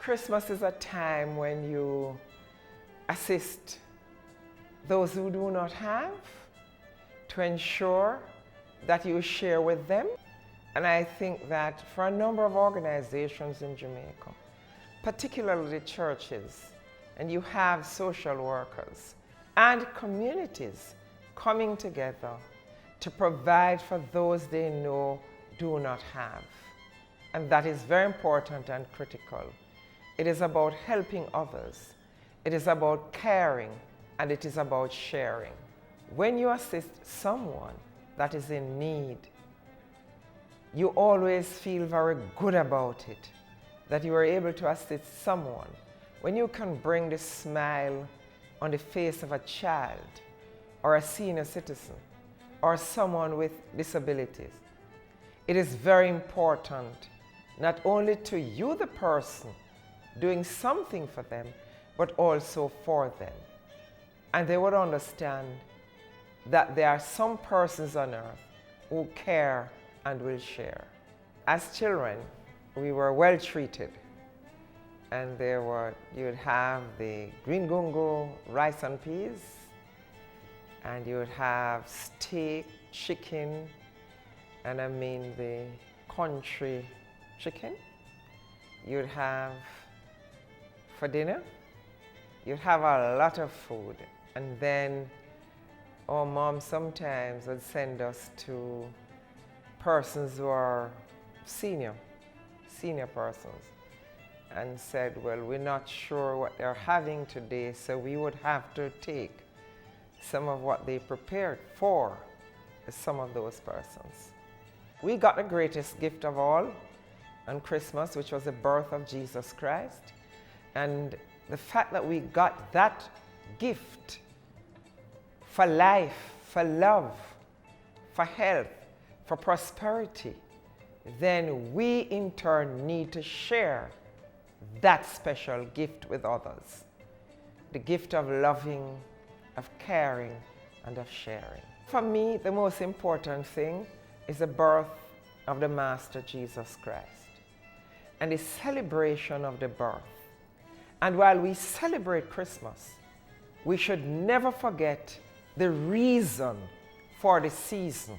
Christmas is a time when you assist those who do not have, to ensure that you share with them. And I think that for a number of organizations in Jamaica, particularly churches, and you have social workers and communities coming together to provide for those they know do not have. And that is very important and critical. It is about helping others. It is about caring, and it is about sharing. When you assist someone that is in need, you always feel very good about it, that you are able to assist someone. When you can bring the smile on the face of a child, or a senior citizen, or someone with disabilities, it is very important, not only to you, the person, doing something for them, but also for them. And they would understand that there are some persons on earth who care and will share. As children, we were well treated. And you'd have the green gungo, rice and peas, and you'd have steak, chicken, and I mean the country chicken. You'd have, for dinner, you'd have a lot of food. And then our mom sometimes would send us to persons who are senior persons, and said, well, we're not sure what they're having today, so we would have to take some of what they prepared for some of those persons. We got the greatest gift of all on Christmas, which was the birth of Jesus Christ. And the fact that we got that gift for life, for love, for health, for prosperity, then we in turn need to share that special gift with others. The gift of loving, of caring, and of sharing. For me, the most important thing is the birth of the Master Jesus Christ and the celebration of the birth. And while we celebrate Christmas, we should never forget the reason for the season,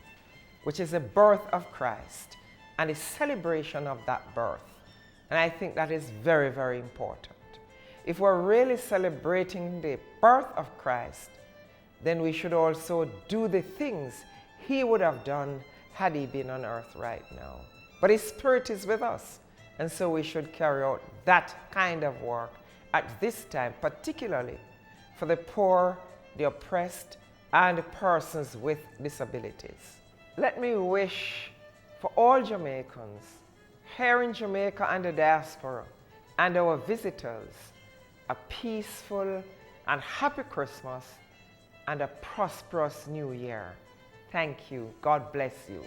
which is the birth of Christ and the celebration of that birth. And I think that is very, very important. If we're really celebrating the birth of Christ, then we should also do the things he would have done had he been on earth right now. But his Spirit is with us, and so we should carry out that kind of work at this time, particularly for the poor, the oppressed, and persons with disabilities. Let me wish for all Jamaicans here in Jamaica and the diaspora and our visitors a peaceful and happy Christmas and a prosperous new year. Thank you. God bless you.